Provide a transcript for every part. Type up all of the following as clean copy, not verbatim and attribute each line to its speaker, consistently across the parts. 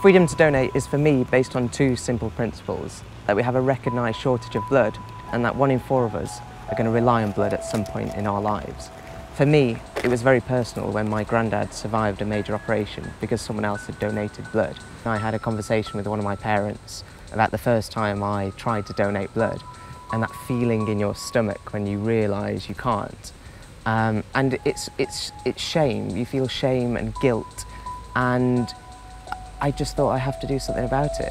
Speaker 1: Freedom to Donate is for me based on two simple principles: that we have a recognised shortage of blood and that 1 in 4 of us are going to rely on blood at some point in our lives. For me, it was very personal when my granddad survived a major operation because someone else had donated blood. I had a conversation with one of my parents about the first time I tried to donate blood and that feeling in your stomach when you realise you can't. And it's shame. You feel shame and guilt, and I just thought I have to do something about it.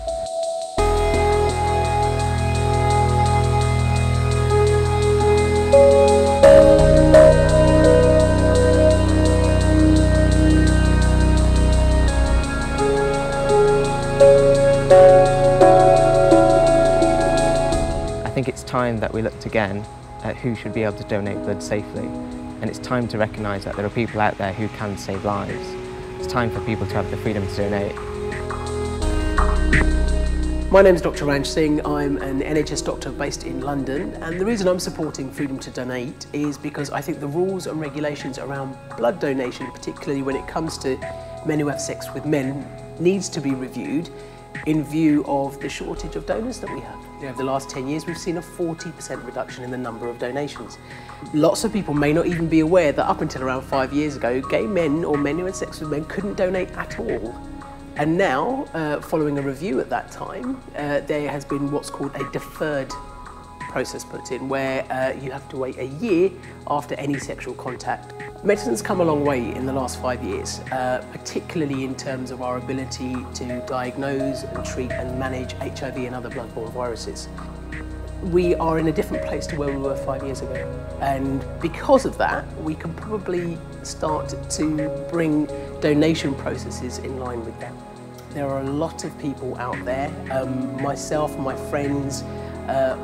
Speaker 1: I think it's time that we looked again at who should be able to donate blood safely, and it's time to recognise that there are people out there who can save lives. It's time for people to have the freedom to donate.
Speaker 2: My name is Dr. Ranj Singh. I'm an NHS doctor based in London, and the reason I'm supporting Freedom to Donate is because I think the rules and regulations around blood donation, particularly when it comes to men who have sex with men, needs to be reviewed in view of the shortage of donors that we have. Over the last 10 years, we've seen a 40% reduction in the number of donations. Lots of people may not even be aware that up until around 5 years ago, gay men or men who had sex with men couldn't donate at all. And now, following a review at that time, there has been what's called a deferred process put in, where you have to wait a year after any sexual contact. Medicine's come a long way in the last 5 years, particularly in terms of our ability to diagnose and treat and manage HIV and other bloodborne viruses. We are in a different place to where we were 5 years ago, and because of that we can probably start to bring donation processes in line with that. There are a lot of people out there, myself, my friends,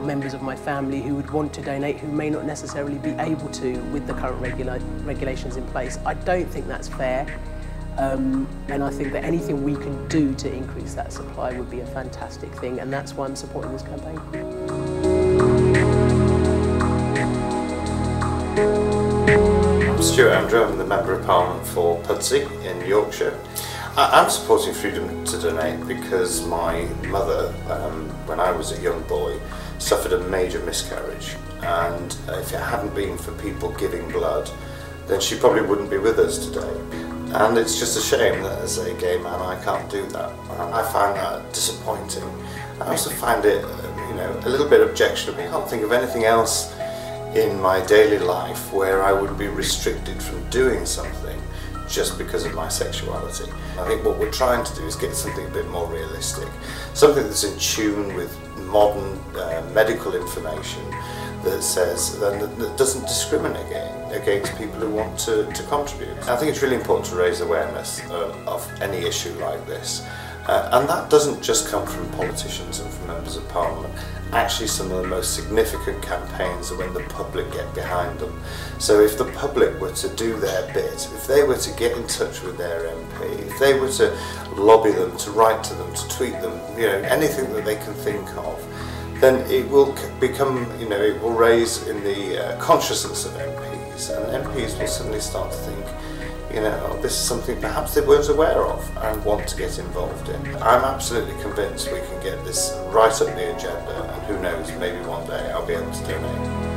Speaker 2: members of my family who would want to donate who may not necessarily be able to with the current regulations in place. I don't think that's fair, and I think that anything we can do to increase that supply would be a fantastic thing, and that's why I'm supporting this campaign.
Speaker 3: I'm Stuart Andrew, I'm the Member of Parliament for Pudsey in Yorkshire. I'm supporting Freedom to Donate because my mother, when I was a young boy, suffered a major miscarriage, and if it hadn't been for people giving blood, then she probably wouldn't be with us today. And it's just a shame that as a gay man I can't do that. I find that disappointing. I also find it, a little bit objectionable. I can't think of anything else in my daily life where I would be restricted from doing something just because of my sexuality. I think what we're trying to do is get something a bit more realistic, something that's in tune with modern medical information that says that doesn't discriminate against people who want to contribute. I think it's really important to raise awareness of any issue like this, and that doesn't just come from politicians and from members of Parliament. Actually, some of the most significant campaigns are when the public get behind them. So if the public were to do their bit, if they were to get in touch with their MP, if they were to lobby them, to write to them, to tweet them, anything that they can think of, then it will become, it will raise in the consciousness of MPs, and MPs will suddenly start to think, this is something perhaps they weren't aware of and want to get involved in. I'm absolutely convinced we can get this right up the agenda, and who knows, maybe one day I'll be able to donate.